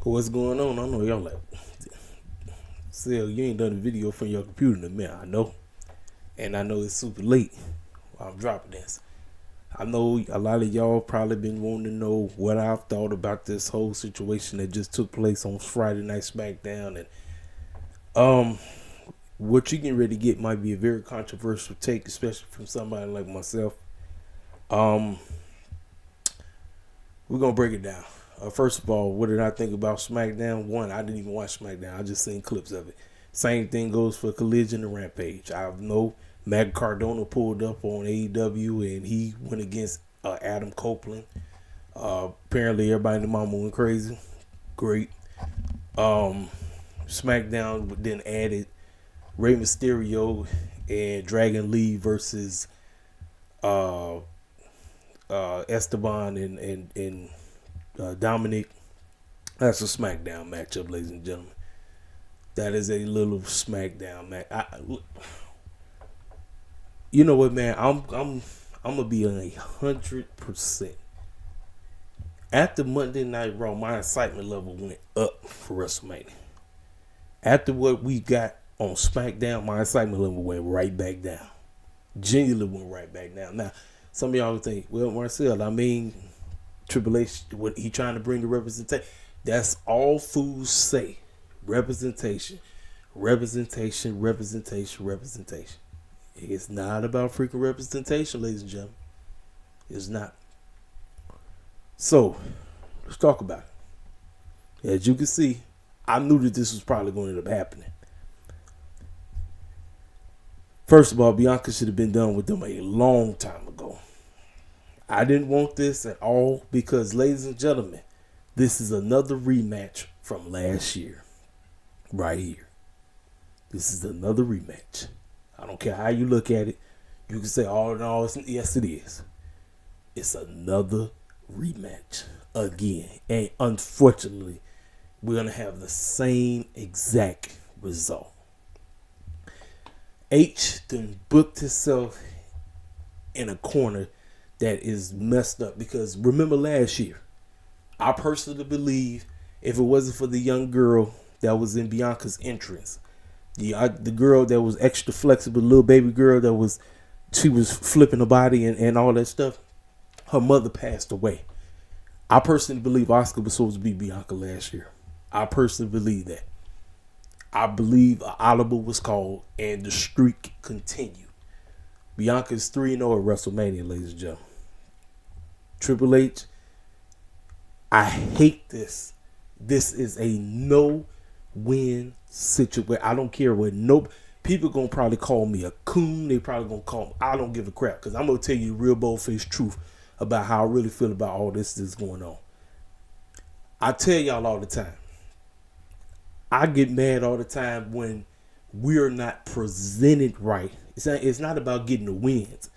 What's going on? I know y'all like, Sel, you ain't done a video from your computer in a minute. I know. And I know it's super late while I'm dropping this. I know a lot of y'all probably been wanting to know what I've thought about this whole situation that just took place on Friday Night SmackDown. And what you can really get might be a very controversial take, especially from somebody like myself. We're gonna break it down. First of all, what did I think about SmackDown? One, I didn't even watch SmackDown. I just seen clips of it. Same thing goes for Collision and Rampage. I know Matt Cardona pulled up on AEW and he went against Adam Copeland. Apparently everybody in the mama went crazy. Great. SmackDown then added Rey Mysterio and Dragon Lee versus Esteban and Dominic. That's a SmackDown matchup, ladies and gentlemen. That is a little SmackDown match. You know what, man? I'm gonna be 100%. After Monday Night Raw, my excitement level went up for WrestleMania. After what we got on SmackDown, my excitement level went right back down. Genuinely went right back down. Now, some of y'all would think, well, Marcel, I mean, Triple H, what he trying to bring the representation. That's all fools say. Representation. It's not about freaking representation, ladies and gentlemen. It's not. So, let's talk about it. As you can see, I knew that this was probably going to end up happening. First of all, Bianca should have been done with them a long time ago. I didn't want this at all because, ladies and gentlemen, this is another rematch from last year. Right here. This is another rematch. I don't care how you look at it. You can say, oh, no, yes, it is. It's another rematch again. And unfortunately, we're going to have the same exact result. H then booked himself in a corner that is messed up because remember last year, I personally believe if it wasn't for the young girl that was in Bianca's entrance, the girl that was extra flexible, little baby girl she was flipping her body and all that stuff, her mother passed away. I personally believe Asuka was supposed to be Bianca last year. I personally believe that. I believe an audible was called and the streak continued. Bianca's 3-0 at WrestleMania, ladies and gentlemen. Triple H, I hate this. This is a no-win situation. I don't care what people gonna probably call me a coon. They probably gonna call me. I don't give a crap because I'm gonna tell you the real bold-faced truth about how I really feel about all this that's going on. I tell y'all all the time. I get mad all the time when we're not presented right. It's not about getting the wins.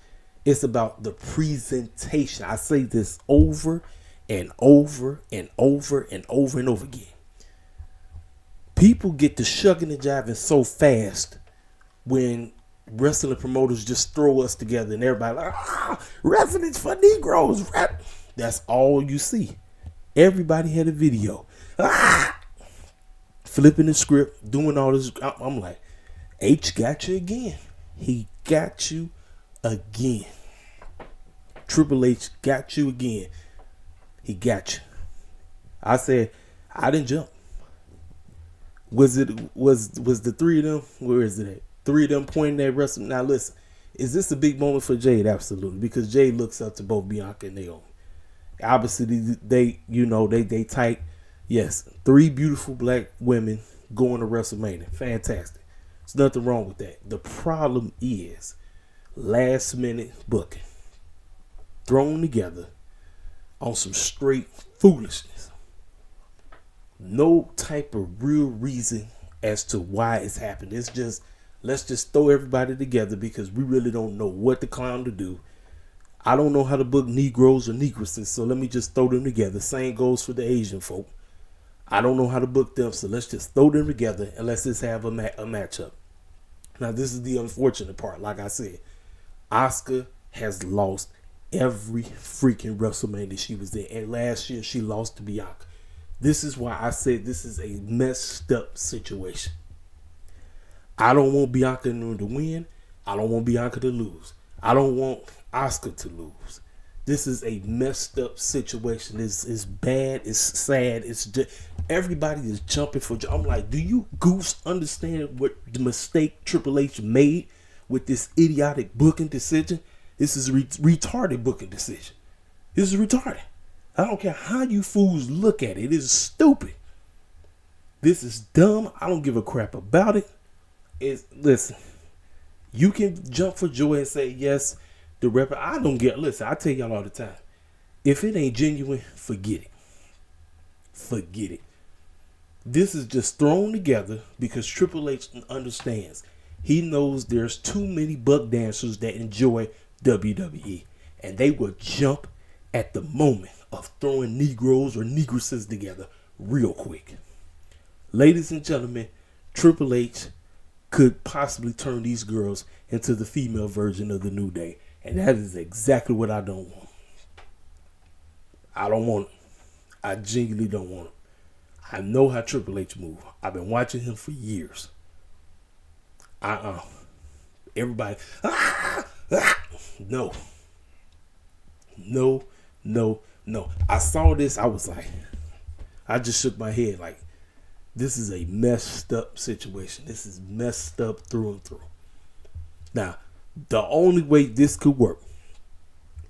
It's about the presentation. I say this over and over and over and over and over again. People get to shucking and jiving so fast when wrestling promoters just throw us together and everybody like, wrestling's for Negroes. That's all you see. Everybody had a video. Flipping the script, doing all this. I'm like, H got you again. He got you again. Triple H got you again. He got you. I said, I didn't jump. Was the three of them? Where is it at? Three of them pointing at wrestling. Now listen, is this a big moment for Jade? Absolutely, because Jade looks up to both Bianca and Naomi. Obviously, they tight. Yes, 3 beautiful black women going to WrestleMania. Fantastic. There's nothing wrong with that. The problem is last minute booking. Thrown together on some straight foolishness. No type of real reason as to why it's happened. It's just, let's just throw everybody together because we really don't know what the clown to do. I don't know how to book Negroes or Negresses, so let me just throw them together. Same goes for the Asian folk. I don't know how to book them, so let's just throw them together and let's just have a matchup. Now, this is the unfortunate part. Like I said, Asuka has lost every freaking WrestleMania she was in. And last year, she lost to Bianca. This is why I said this is a messed up situation. I don't want Bianca to win. I don't want Bianca to lose. I don't want Asuka to lose. This is a messed up situation. It's bad. It's sad. It's just, everybody is jumping for. I'm like, do you goose understand what the mistake Triple H made with this idiotic booking decision? This is a retarded booking decision. This is retarded. I don't care how you fools look at it. It is stupid. This is dumb. I don't give a crap about it. Listen, you can jump for joy and say yes. The rep, I don't get. Listen, I tell y'all all the time. If it ain't genuine, forget it. Forget it. This is just thrown together because Triple H understands. He knows there's too many buck dancers that enjoy WWE, and they will jump at the moment of throwing Negroes or Negresses together real quick. Ladies and gentlemen, Triple H could possibly turn these girls into the female version of the New Day. And that is exactly what I don't want. I don't want it. I genuinely don't want it. I know how Triple H moves. I've been watching him for years. Everybody, no. I saw this. I was like, I just shook my head like, this is a messed up situation. This is messed up through and through. Now, the only way this could work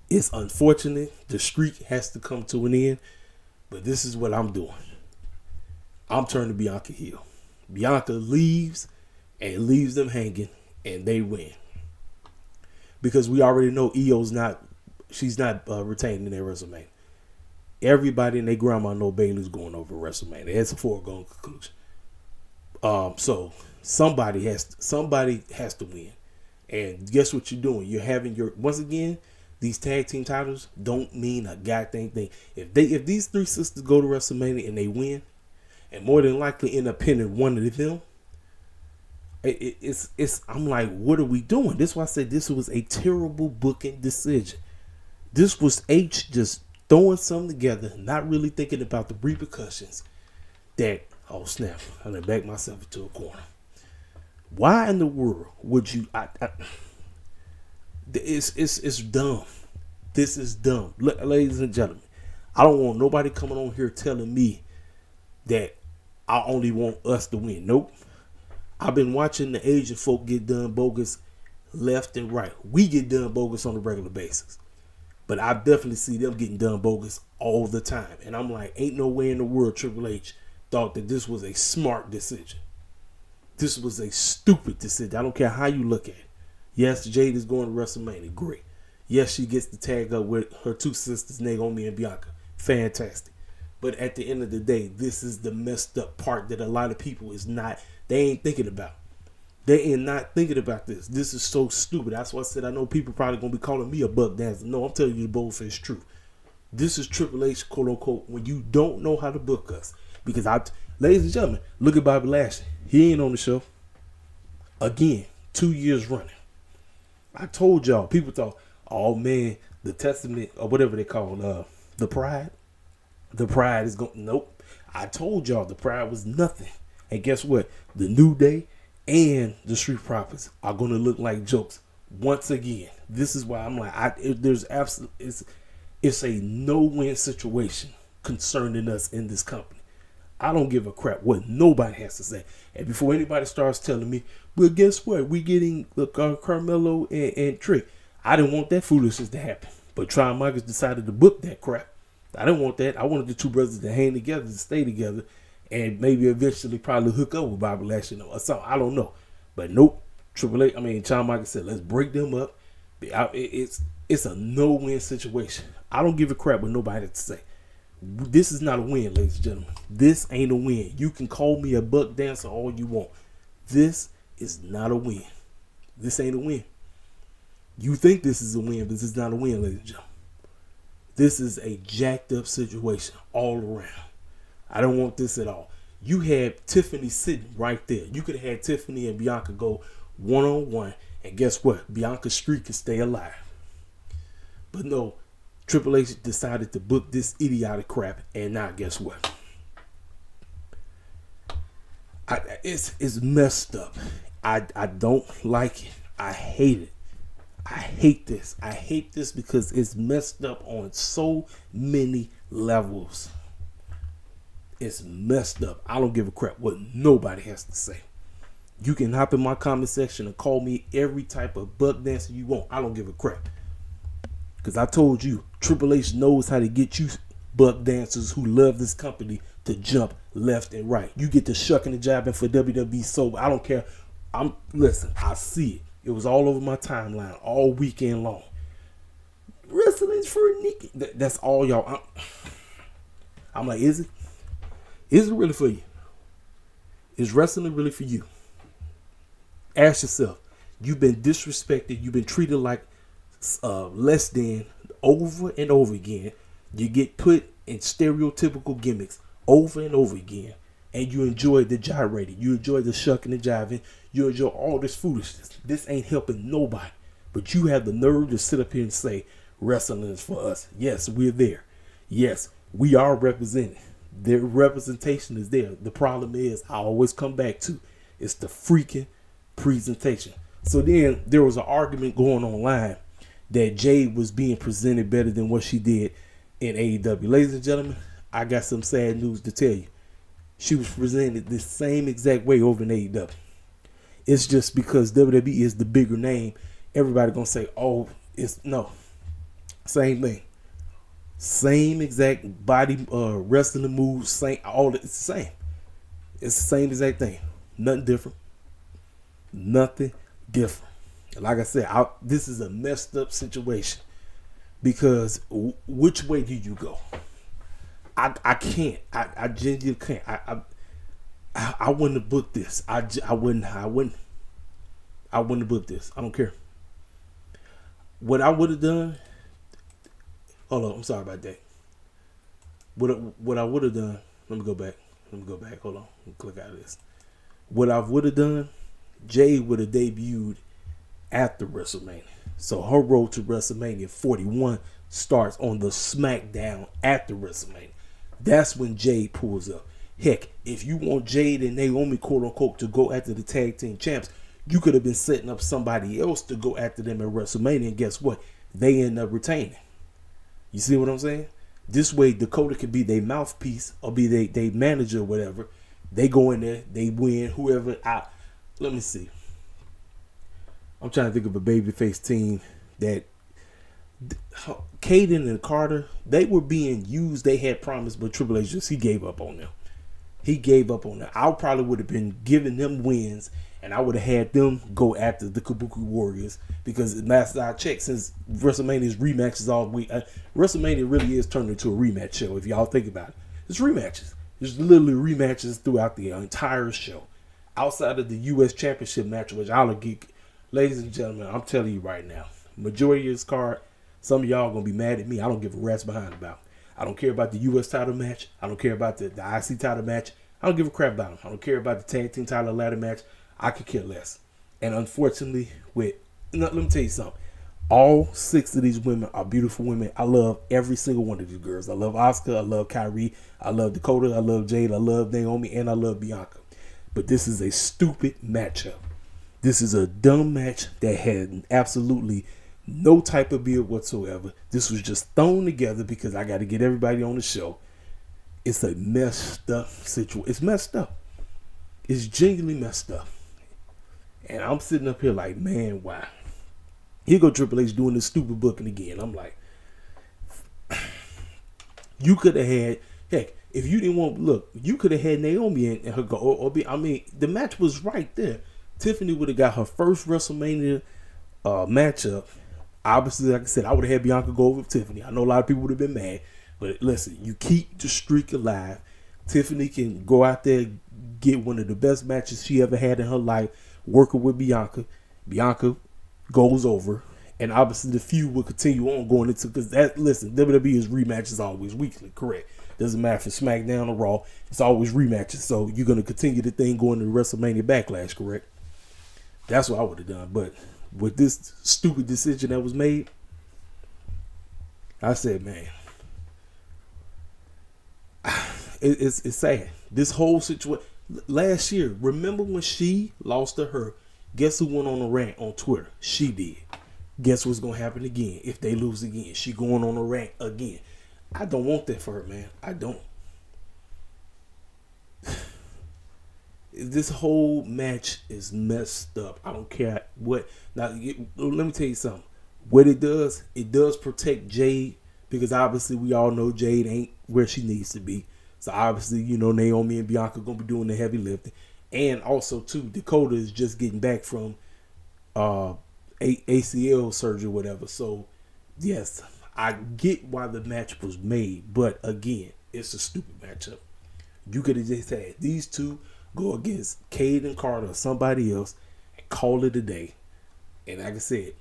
is unfortunate. The streak has to come to an end. But this is what I'm doing. I'm turning Bianca heel. Bianca leaves and leaves them hanging, and they win. Because we already know she's not retained in their WrestleMania. Everybody and their grandma know Bayley's going over WrestleMania. It's a foregone conclusion. So somebody has to win. And guess what you're doing? You're having once again, these tag team titles don't mean a goddamn thing. If these three sisters go to WrestleMania and they win, and more than likely end up pinning one of them, I'm like, what are we doing? This is why I said this was a terrible booking decision. This was H just throwing something together, not really thinking about the repercussions. That, oh snap, I'm gonna back myself into a corner. Why in the world would you? It's dumb. This is dumb, ladies and gentlemen. I don't want nobody coming on here telling me that I only want us to win. Nope. I've been watching the Asian folk get done bogus left and right. We get done bogus on a regular basis, but I definitely see them getting done bogus all the time. And I'm like, ain't no way in the world Triple H thought that this was a smart decision. This was a stupid decision. I don't care how you look at it. Yes, Jade is going to WrestleMania. Great. Yes, she gets to tag up with her two sisters, Naomi and Bianca. Fantastic. But at the end of the day, this is the messed up part that a lot of people they ain't thinking about. They ain't not thinking about this. This is so stupid. That's why I said I know people probably going to be calling me a buck dancer. No, I'm telling you the bold-faced truth. This is Triple H, quote unquote, when you don't know how to book us. Because ladies and gentlemen, look at Bobby Lashley. He ain't on the show. Again, 2 years running. I told y'all, people thought, oh man, the Testament, or whatever they call the Pride. The Pride is going, nope. I told y'all the Pride was nothing. And guess what? The New Day and the Street Profits are going to look like jokes once again. This is why I'm like, it's a no-win situation concerning us in this company. I don't give a crap what nobody has to say. And before anybody starts telling me, well, guess what? We getting Carmelo and Trick. I didn't want that foolishness to happen. But Shawn Michaels decided to book that crap. I didn't want that. I wanted the two brothers to hang together, to stay together, and maybe eventually probably hook up with Bobby Lashley or something. I don't know. But nope. Shawn Michaels said, let's break them up. It's a no-win situation. I don't give a crap what nobody has to say. This is not a win, ladies and gentlemen. This ain't a win. You can call me a buck dancer all you want. This is not a win. This ain't a win. You think this is a win, but this is not a win, ladies and gentlemen. This is a jacked up situation all around. I don't want this at all. You had Tiffany sitting right there. You could have had Tiffany and Bianca go one-on-one, and guess what? Bianca's streak could stay alive. But no, Triple H decided to book this idiotic crap, and now guess what? It's messed up. I don't like it. I hate it. I hate this. I hate this because it's messed up on so many levels. It's messed up. I don't give a crap what nobody has to say. You can hop in my comment section and call me every type of buck dancer you want. I don't give a crap. Because I told you, Triple H knows how to get you buck dancers who love this company to jump left and right. You get to shucking and jabbing for WWE, so I don't care. Listen, I see it. It was all over my timeline all weekend long. Wrestling's for Nikki. That's all y'all. I'm like, is it? Is it really for you? Is wrestling really for you? Ask yourself. You've been disrespected. You've been treated like less than over and over again. You get put in stereotypical gimmicks over and over again. And you enjoy the gyrating. You enjoy the shucking and jiving. You enjoy all this foolishness. This ain't helping nobody. But you have the nerve to sit up here and say, wrestling is for us. Yes, we're there. Yes, we are represented. Their representation is there. The problem is, I always come back to, it's the freaking presentation. So then there was an argument going online that Jade was being presented better than what she did in AEW. Ladies and gentlemen, I got some sad news to tell you. She was presented the same exact way over in AEW. It's just because WWE is the bigger name, everybody gonna say, oh, it's no. Same thing. Same exact body wrestling moves, same all it's the same. It's the same exact thing. Nothing different. Nothing different. Like I said, this is a messed up situation because which way do you go? I can't. I genuinely can't. I wouldn't have booked this. I wouldn't have booked this. I don't care. What I would have done. Hold on. I'm sorry about that. What I would have done. Let me go back. Hold on. Let me click out of this. What I would have done. Jade would have debuted after WrestleMania. So her road to WrestleMania 41 starts on the SmackDown after WrestleMania. That's when Jade pulls up. Heck, if you want Jade and Naomi, quote unquote, to go after the tag team champs, you could have been setting up somebody else to go after them at WrestleMania. And guess what? They end up retaining. You see what I'm saying? This way, Dakota could be their mouthpiece or be their manager or whatever. They go in there, they win, whoever out. Let me see. I'm trying to think of a babyface team that Caden and Carter, they were being used. They had promised, but Triple H he gave up on them. I probably would have been giving them wins, and I would have had them go after the Kabuki Warriors because last I checked, since WrestleMania's rematches all week, WrestleMania really is turned into a rematch show. If y'all think about it, it's rematches. There's literally rematches throughout the entire show, outside of the U.S. Championship match, which I'll geek. Ladies and gentlemen, I'm telling you right now, majority of this card, some of y'all gonna be mad at me. I don't give a rat's behind about. I don't care about the U.S. title match. I don't care about the IC title match. I don't give a crap about them. I don't care about the tag team title ladder match. I could care less. And unfortunately, let me tell you something. All 6 of these women are beautiful women. I love every single one of these girls. I love Asuka. I love Kyrie. I love Dakota. I love Jade. I love Naomi. And I love Bianca. But this is a stupid matchup. This is a dumb match that had absolutely no type of build whatsoever. This was just thrown together because I got to get everybody on the show. It's a messed up situation. It's messed up. It's genuinely messed up. And I'm sitting up here like, man, why? Here go Triple H doing this stupid booking again. I'm like, you could have had, heck, if you didn't want, look, you could have had Naomi and her go, the match was right there. Tiffany would have got her first WrestleMania matchup. Obviously, like I said, I would have had Bianca go over Tiffany. I know a lot of people would have been mad. But listen, you keep the streak alive. Tiffany can go out there, get one of the best matches she ever had in her life, working with Bianca. Bianca goes over. And obviously the feud will continue on going into, because WWE's rematches always weekly, correct? Doesn't matter if it's SmackDown or Raw, it's always rematches. So you're going to continue the thing going to WrestleMania Backlash, correct? That's what I would have done. But with this stupid decision that was made, I said, man, it's sad. This whole situation, Last year, remember when she lost to her? Guess who went on a rant on Twitter? She did. Guess what's gonna happen again if they lose again? She going on a rant again. I don't want that for her, man. I don't. This whole match is messed up. I don't care what. Now, let me tell you something. What it does protect Jade, because obviously we all know Jade ain't where she needs to be. So obviously, Naomi and Bianca gonna be doing the heavy lifting, and also too, Dakota is just getting back from ACL surgery, or whatever. So yes, I get why the match was made, but again, it's a stupid matchup. You could have just had these two go against Cade and Carter or somebody else and call it a day. And like I said,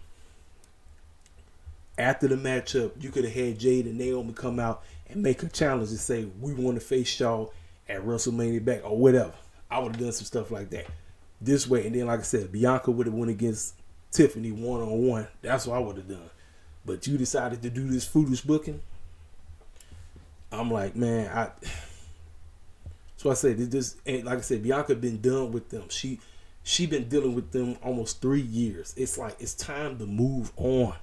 after the matchup, you could have had Jade and Naomi come out and make a challenge and say, we want to face y'all at WrestleMania back or whatever. I would have done some stuff like that. This way, and then like I said, Bianca would have went against Tiffany one-on-one. That's what I would have done. But you decided to do this foolish booking. I'm like, man, so I said this, and like I said, Bianca been done with them. She been dealing with them almost 3 years. It's like it's time to move on.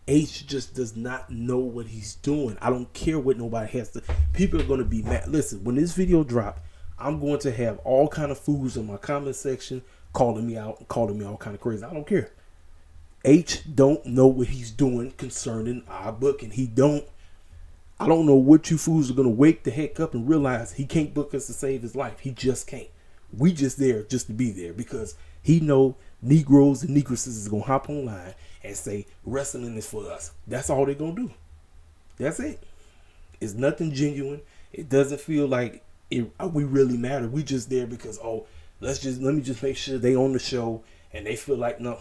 H just does not know what he's doing. I don't care what nobody has to. People are gonna be mad. Listen, when this video drop, I'm going to have all kind of fools in my comment section calling me out, calling me all kind of crazy. I don't care. H don't know what he's doing concerning our booking. I don't know what you fools are going to wake the heck up and realize he can't book us to save his life. He just can't. We just there just to be there because he know Negroes and Negresses is going to hop online and say wrestling is for us. That's all they're going to do. That's it. It's nothing genuine. It doesn't feel like we really matter. We just there because, let me just make sure they on the show and they feel like, no,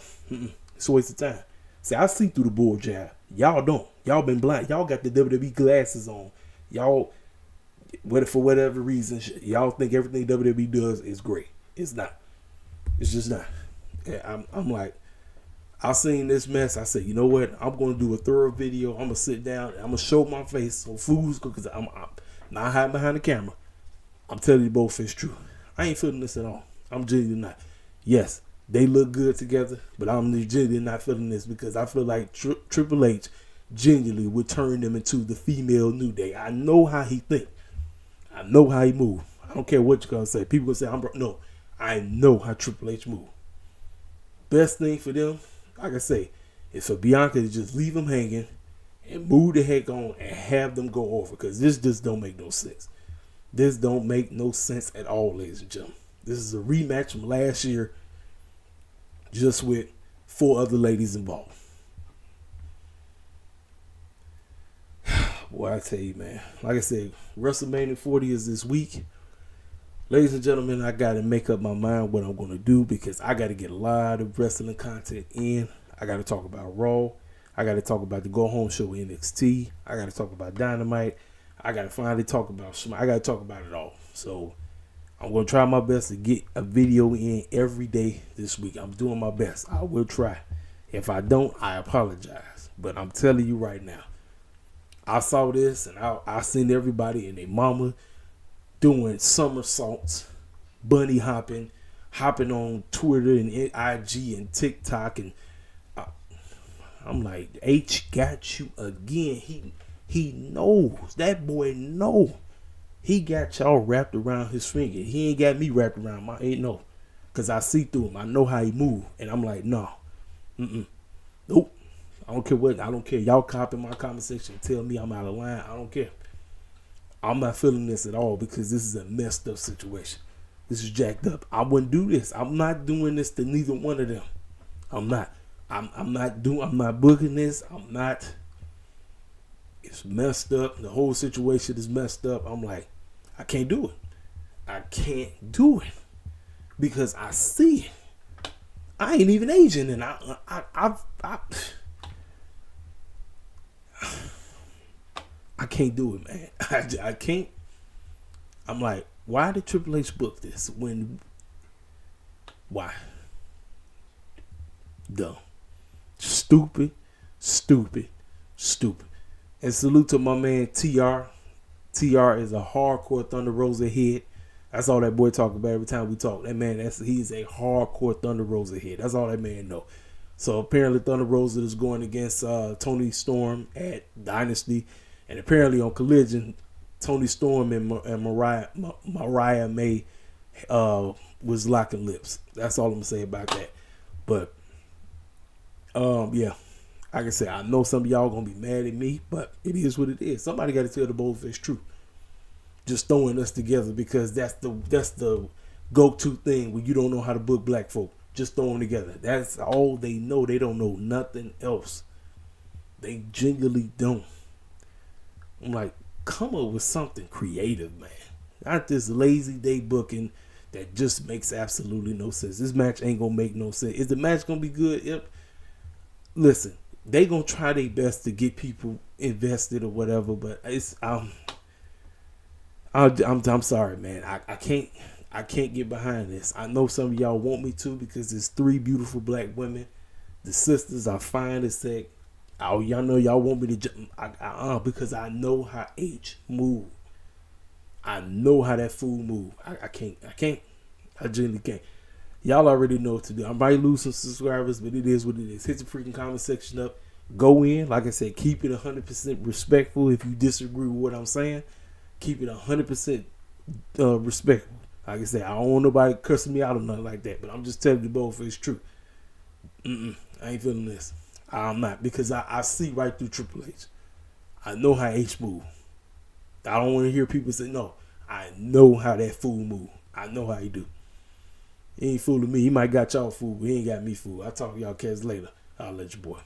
it's a waste of time. See, I see through the bull jab. Y'all don't. Y'all been blind. Y'all got the WWE glasses on. Y'all, for whatever reason, y'all think everything WWE does is great. It's not. It's just not. Yeah, I'm like, I seen this mess. I said, you know what? I'm going to do a thorough video. I'm going to sit down. I'm going to show my face so fools, because I'm not hiding behind the camera. I'm telling you both it's true. I ain't feeling this at all. I'm genuinely not. Yes, they look good together, but I'm genuinely not feeling this because I feel like Triple H genuinely would turn them into the female New Day. I know how he think. I know how he move. I don't care what you're going to say. People going to say, no, I know how Triple H move. Best thing for them, like I say, is for Bianca to just leave them hanging and move the heck on and have them go over, because this just don't make no sense. This don't make no sense at all, ladies and gentlemen. This is a rematch from last year, just with 4 other ladies involved. Boy, I tell you, man. Like I said, WrestleMania 40 is this week. Ladies and gentlemen, I got to make up my mind what I'm going to do, because I got to get a lot of wrestling content in. I got to talk about Raw. I got to talk about the Go Home Show NXT. I got to talk about Dynamite. I got to finally talk about I got to talk about it all. So I'm going to try my best to get a video in every day this week. I'm doing my best. I will try. If I don't, I apologize. But I'm telling you right now, I saw this and I seen everybody and their mama doing somersaults, bunny hopping on Twitter and IG and TikTok, and I'm like, H got you again. He knows. That boy know. He got y'all wrapped around his finger. He ain't got me wrapped around my no. Cause I see through him. I know how he move. And I'm like, no. Nope. I don't care what. I don't care. Y'all copy my comment section and tell me I'm out of line. I don't care. I'm not feeling this at all, because this is a messed up situation. This is jacked up. I wouldn't do this. I'm not doing this to neither one of them. I'm not. I'm not booking this. I'm not. It's messed up. The whole situation is messed up. I'm like, I can't do it. I can't do it because I see it. I ain't even Asian, and I can't do it, man. I can't. I'm like, why did Triple H book this? Why? Dumb. Stupid. And salute to my man TR. TR is a hardcore Thunder Rosa head. That's all that boy talk about every time we talk. That man, he's a hardcore Thunder Rosa head. That's all that man know. So apparently Thunder Rosa is going against Tony Storm at Dynasty, and apparently on Collision, Tony Storm and Mariah May was locking lips. That's all I'm gonna say about that. But yeah, like I said, I know some of y'all gonna be mad at me, but it is what it is. Somebody got to tell the boldface truth. Just throwing us together because that's the go-to thing when you don't know how to book black folk. Just throw them together. That's all they know. They don't know nothing else. They genuinely don't. I'm like, come up with something creative, man. Not this lazy day booking that just makes absolutely no sense. This match ain't gonna make no sense. Is the match gonna be good? Yep. Listen, they gonna try their best to get people invested or whatever, but it's I'm sorry, man. I can't get behind this. I know some of y'all want me to because it's 3 beautiful black women. The sisters are fine as heck. Oh, y'all know y'all want me to because I know how H move. I know how that fool move. I can't. I genuinely can't. Y'all already know what to do. I might lose some subscribers, but it is what it is. Hit the freaking comment section up. Go in. Like I said, keep it 100% respectful. If you disagree with what I'm saying, keep it 100% respectful. Like I said, I don't want nobody cursing me out or nothing like that, but I'm just telling you both it's true. I ain't feeling this. I'm not, because I see right through Triple H. I know how H move. I don't want to hear people say, no, I know how that fool move. I know how he do. He ain't fooling me. He might got y'all fooled, but he ain't got me fooled. I'll talk to y'all cats later. I'll let you boy.